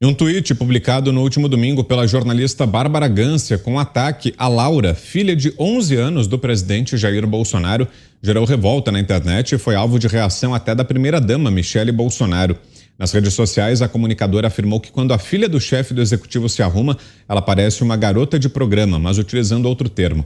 Em um tweet publicado no último domingo pela jornalista Bárbara Gância com ataque a Laura, filha de 11 anos do presidente Jair Bolsonaro, gerou revolta na internet e foi alvo de reação até da primeira-dama Michele Bolsonaro. Nas redes sociais, a comunicadora afirmou que quando a filha do chefe do executivo se arruma, ela parece uma garota de programa, mas utilizando outro termo.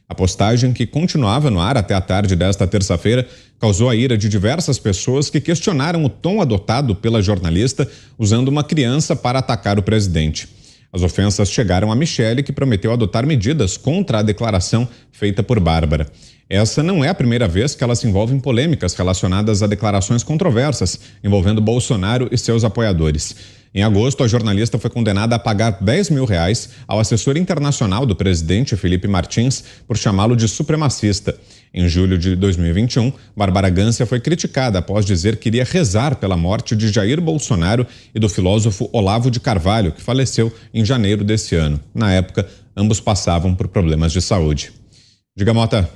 A postagem, que continuava no ar até a tarde desta terça-feira, causou a ira de diversas pessoas que questionaram o tom adotado pela jornalista usando uma criança para atacar o presidente. As ofensas chegaram a Michele, que prometeu adotar medidas contra a declaração feita por Bárbara. Essa não é a primeira vez que ela se envolve em polêmicas relacionadas a declarações controversas envolvendo Bolsonaro e seus apoiadores. Em agosto, a jornalista foi condenada a pagar R$10 mil ao assessor internacional do presidente, Felipe Martins, por chamá-lo de supremacista. Em julho de 2021, Bárbara Gância foi criticada após dizer que iria rezar pela morte de Jair Bolsonaro e do filósofo Olavo de Carvalho, que faleceu em janeiro desse ano. Na época, ambos passavam por problemas de saúde. Diga, Mota.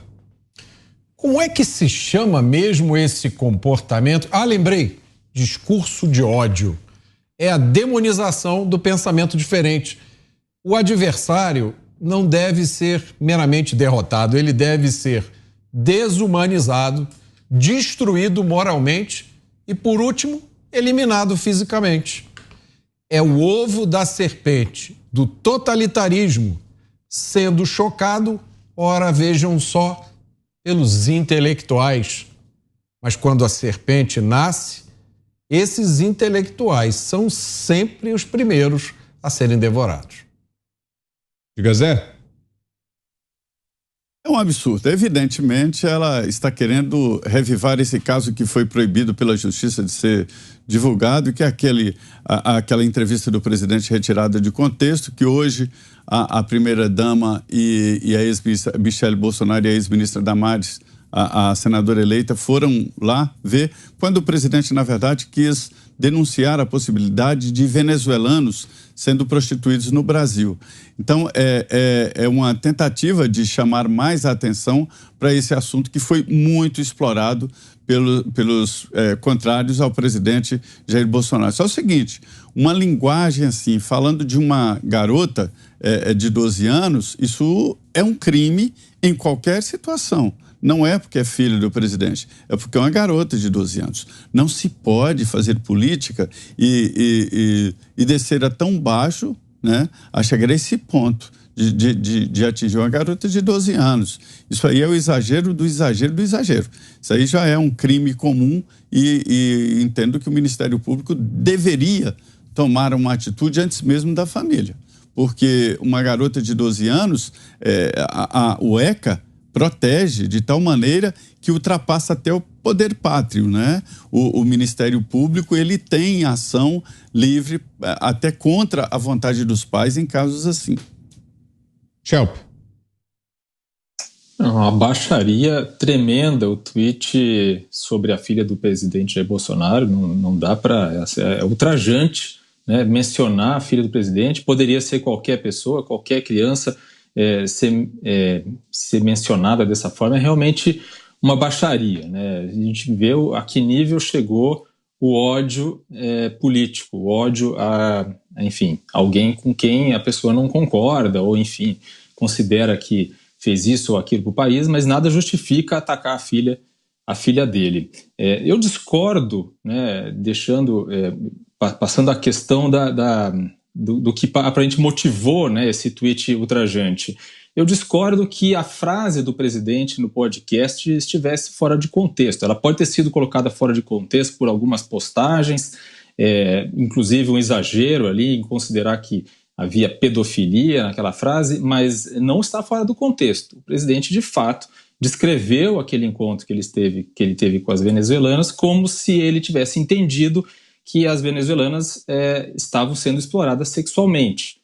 Como é que se chama mesmo esse comportamento? Lembrei, discurso de ódio. É a demonização do pensamento diferente. O adversário não deve ser meramente derrotado, ele deve ser desumanizado, destruído moralmente e, por último, eliminado fisicamente. É o ovo da serpente, do totalitarismo, sendo chocado, ora vejam só, pelos intelectuais. Mas quando a serpente nasce, esses intelectuais são sempre os primeiros a serem devorados. Diga, Zé. É um absurdo. Evidentemente, ela está querendo revivar esse caso que foi proibido pela justiça de ser divulgado, que é aquela entrevista do presidente retirada de contexto, que hoje a primeira-dama e a ex-ministra Michele Bolsonaro e a ex-ministra Damares, a senadora eleita, foram lá ver quando o presidente, na verdade, quis denunciar a possibilidade de venezuelanos sendo prostituídos no Brasil. Então, é uma tentativa de chamar mais a atenção para esse assunto que foi muito explorado pelos contrários ao presidente Jair Bolsonaro. Só o seguinte, uma linguagem assim, falando de uma garota de 12 anos, isso é um crime em qualquer situação. Não é porque é filho do presidente, é porque é uma garota de 12 anos. Não se pode fazer política e descer a tão baixo, né, a chegar a esse ponto de atingir uma garota de 12 anos. Isso aí é o exagero do exagero do exagero. Isso aí já é um crime comum e entendo que o Ministério Público deveria tomar uma atitude antes mesmo da família. Porque uma garota de 12 anos, o ECA protege de tal maneira que ultrapassa até o poder pátrio, né? O Ministério Público, ele tem ação livre até contra a vontade dos pais em casos assim. Schelp. Uma baixaria tremenda o tweet sobre a filha do presidente Jair Bolsonaro, não dá para... É ultrajante, né? Mencionar a filha do presidente, poderia ser qualquer pessoa, qualquer criança. Ser mencionada dessa forma é realmente uma baixaria, né? A gente vê a que nível chegou o ódio político, o ódio enfim, alguém com quem a pessoa não concorda ou, enfim, considera que fez isso ou aquilo para o país, mas nada justifica atacar a filha dele. Eu discordo, né, passando a questão do que aparentemente motivou, né, esse tweet ultrajante. Eu discordo que a frase do presidente no podcast estivesse fora de contexto. Ela pode ter sido colocada fora de contexto por algumas postagens, inclusive um exagero ali em considerar que havia pedofilia naquela frase, mas não está fora do contexto. O presidente, de fato, descreveu aquele encontro que ele teve com as venezuelanas como se ele tivesse entendido que as venezuelanas estavam sendo exploradas sexualmente.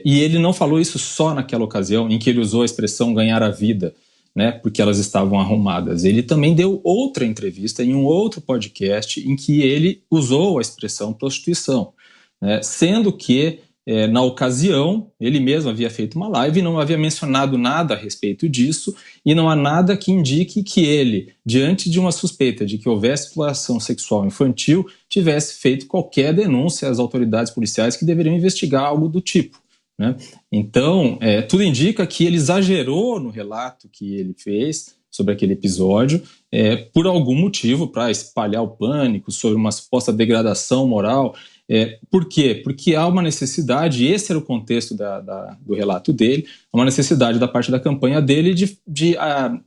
E ele não falou isso só naquela ocasião em que ele usou a expressão ganhar a vida, né, porque elas estavam arrumadas. Ele também deu outra entrevista em um outro podcast em que ele usou a expressão prostituição, né, sendo que na ocasião, ele mesmo havia feito uma live e não havia mencionado nada a respeito disso, e não há nada que indique que ele, diante de uma suspeita de que houvesse exploração sexual infantil, tivesse feito qualquer denúncia às autoridades policiais que deveriam investigar algo do tipo, né? Então, tudo indica que ele exagerou no relato que ele fez sobre aquele episódio, por algum motivo, para espalhar o pânico sobre uma suposta degradação moral. Por quê? Porque há uma necessidade, e esse era o contexto do relato dele, uma necessidade da parte da campanha dele de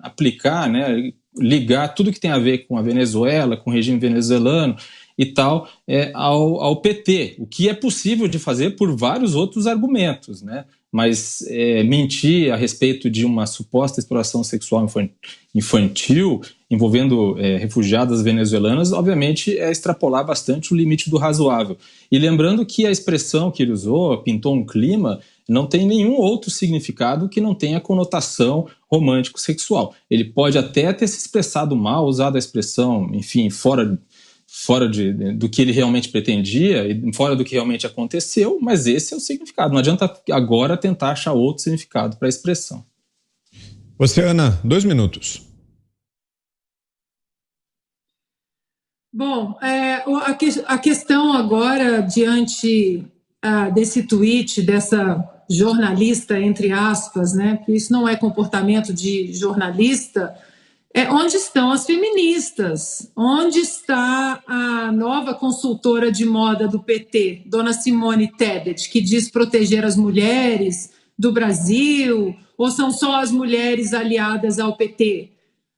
aplicar, né, ligar tudo que tem a ver com a Venezuela, com o regime venezuelano e tal, ao PT, o que é possível de fazer por vários outros argumentos, né? Mas mentir a respeito de uma suposta exploração sexual infantil envolvendo refugiadas venezuelanas, obviamente é extrapolar bastante o limite do razoável. E lembrando que a expressão que ele usou, pintou um clima, não tem nenhum outro significado que não tenha conotação romântico-sexual. Ele pode até ter se expressado mal, usado a expressão, enfim, fora do que ele realmente pretendia e fora do que realmente aconteceu, mas esse é o significado. Não adianta agora tentar achar outro significado para a expressão. Você, Ana, 2 minutos. Bom, a questão agora, diante desse tweet dessa jornalista, entre aspas, né, porque isso não é comportamento de jornalista, onde estão as feministas? Onde está a nova consultora de moda do PT, dona Simone Tebet, que diz proteger as mulheres do Brasil? Ou são só as mulheres aliadas ao PT?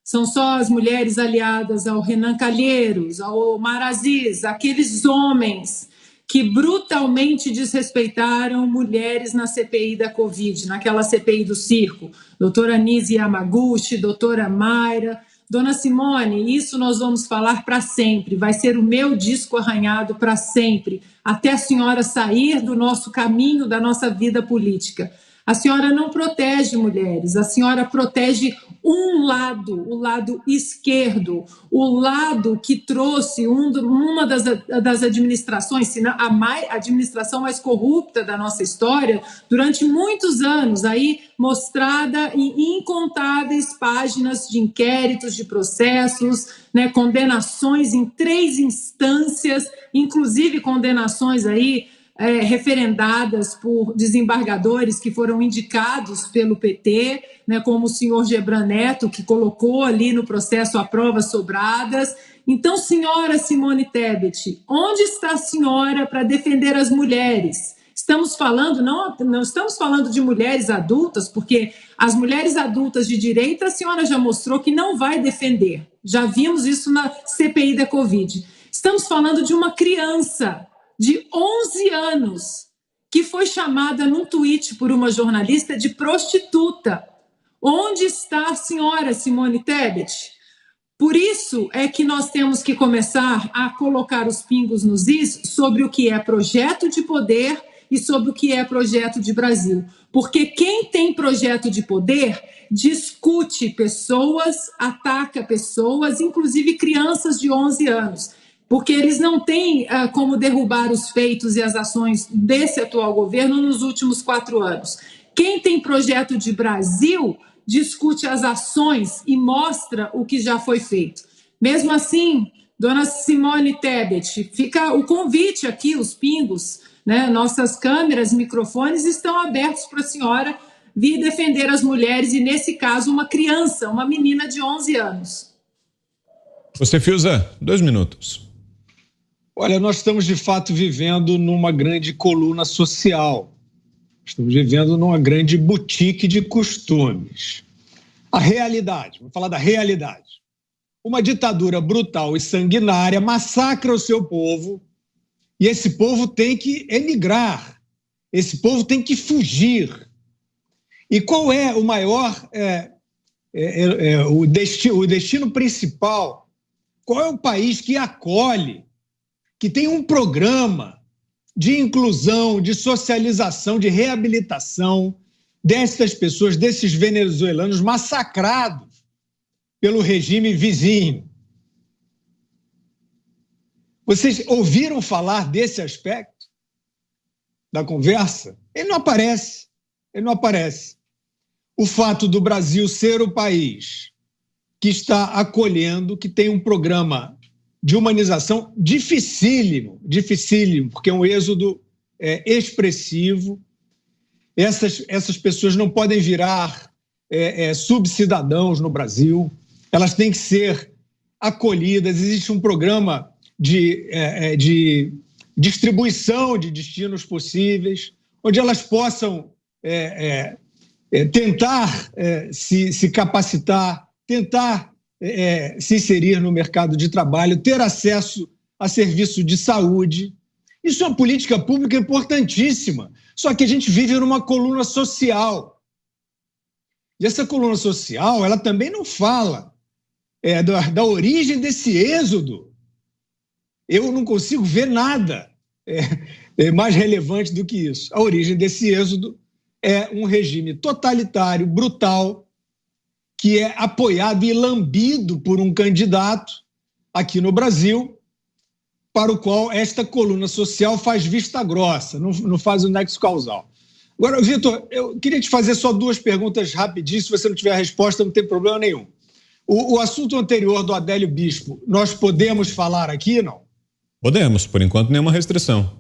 São só as mulheres aliadas ao Renan Calheiros, ao Omar Aziz, aqueles homens que brutalmente desrespeitaram mulheres na CPI da Covid, naquela CPI do circo. Doutora Nise Yamaguchi, doutora Mayra. Dona Simone, isso nós vamos falar para sempre, vai ser o meu disco arranhado para sempre, até a senhora sair do nosso caminho, da nossa vida política. A senhora não protege mulheres, a senhora protege um lado, o lado esquerdo, o lado que trouxe uma das administrações, se não a administração mais corrupta da nossa história, durante muitos anos, aí mostrada em incontáveis páginas de inquéritos, de processos, né, condenações em 3 instâncias, inclusive condenações aí referendadas por desembargadores que foram indicados pelo PT, né, como o senhor Gebran Neto, que colocou ali no processo a provas sobradas. Então, senhora Simone Tebet, onde está a senhora para defender as mulheres? Estamos falando, não estamos falando de mulheres adultas, porque as mulheres adultas de direita a senhora já mostrou que não vai defender. Já vimos isso na CPI da Covid. Estamos falando de uma criança de 11 anos, que foi chamada num tweet por uma jornalista de prostituta. Onde está a senhora Simone Tebet? Por isso é que nós temos que começar a colocar os pingos nos is sobre o que é projeto de poder e sobre o que é projeto de Brasil. Porque quem tem projeto de poder discute pessoas, ataca pessoas, inclusive crianças de 11 anos. Porque eles não têm como derrubar os feitos e as ações desse atual governo nos últimos 4 anos. Quem tem projeto de Brasil discute as ações e mostra o que já foi feito. Mesmo assim, dona Simone Tebet, fica o convite aqui, os pingos, né? Nossas câmeras, microfones estão abertos para a senhora vir defender as mulheres e, nesse caso, uma criança, uma menina de 11 anos. Você, Fiuza, 2 minutos. Olha, nós estamos de fato vivendo numa grande coluna social. Estamos vivendo numa grande boutique de costumes. A realidade, vou falar da realidade. Uma ditadura brutal e sanguinária massacra o seu povo e esse povo tem que emigrar, esse povo tem que fugir. E qual é o maior, o destino principal? Qual é o país que acolhe, que tem um programa de inclusão, de socialização, de reabilitação dessas pessoas, desses venezuelanos massacrados pelo regime vizinho? Vocês ouviram falar desse aspecto? da conversa, ele não aparece. Ele não aparece. O fato do Brasil ser o país que está acolhendo, que tem um programa de humanização dificílimo, porque é um êxodo expressivo. Essas pessoas não podem virar subcidadãos no Brasil, elas têm que ser acolhidas. Existe um programa de distribuição de destinos possíveis, onde elas possam tentar se capacitar, tentar se inserir no mercado de trabalho, ter acesso a serviço de saúde. Isso é uma política pública importantíssima, só que a gente vive numa coluna social. E essa coluna social, ela também não fala da origem desse êxodo. Eu não consigo ver nada mais relevante do que isso. A origem desse êxodo é um regime totalitário, brutal, que é apoiado e lambido por um candidato aqui no Brasil, para o qual esta coluna social faz vista grossa, não faz o nexo causal. Agora, Vitor, eu queria te fazer só 2 perguntas rapidinho, se você não tiver a resposta, não tem problema nenhum. O assunto anterior do Adélio Bispo, nós podemos falar aqui, não? Podemos, por enquanto nenhuma restrição.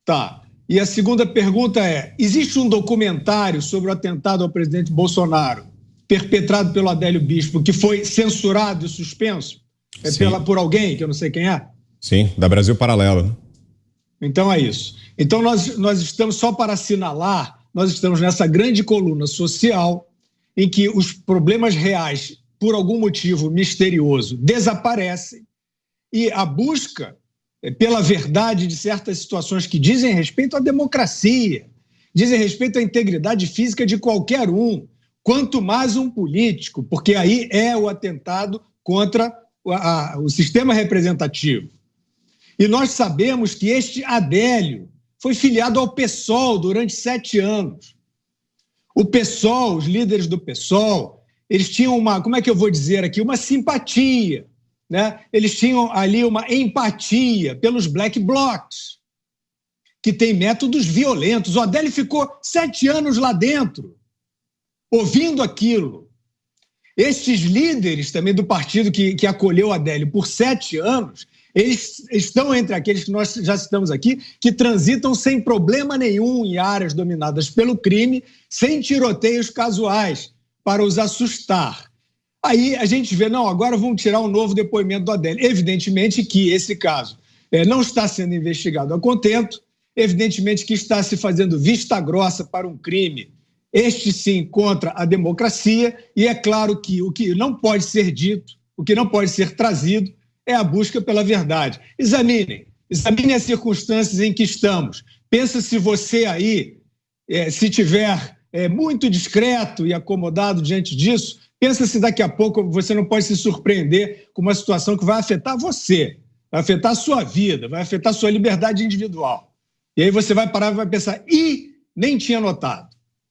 Tá. E a segunda pergunta existe um documentário sobre o atentado ao presidente Bolsonaro, perpetrado pelo Adélio Bispo, que foi censurado e suspenso por alguém, que eu não sei quem é? Sim, da Brasil Paralelo. Né? Então é isso. Então nós estamos, só para assinalar, nós estamos nessa grande coluna social em que os problemas reais, por algum motivo misterioso, desaparecem e a busca pela verdade de certas situações que dizem respeito à democracia, dizem respeito à integridade física de qualquer um, quanto mais um político, porque aí é o atentado contra o sistema representativo. E nós sabemos que este Adélio foi filiado ao PSOL durante 7 anos. O PSOL, os líderes do PSOL, eles tinham uma simpatia, né? Eles tinham ali uma empatia pelos black blocs, que têm métodos violentos. O Adélio ficou 7 anos lá dentro, ouvindo aquilo. Estes líderes também do partido que acolheu o Adélio por 7 anos, eles estão entre aqueles que nós já citamos aqui, que transitam sem problema nenhum em áreas dominadas pelo crime, sem tiroteios casuais, para os assustar. Aí a gente vê, não, agora vamos tirar um novo depoimento do Adélio. Evidentemente que esse caso não está sendo investigado a contento, evidentemente que está se fazendo vista grossa para um crime, este sim, contra a democracia, e é claro que o que não pode ser dito, o que não pode ser trazido, é a busca pela verdade. Examinem as circunstâncias em que estamos. Pensa se você aí, se tiver muito discreto e acomodado diante disso, pensa se daqui a pouco você não pode se surpreender com uma situação que vai afetar você, vai afetar a sua vida, vai afetar a sua liberdade individual. E aí você vai parar e vai pensar, nem tinha notado.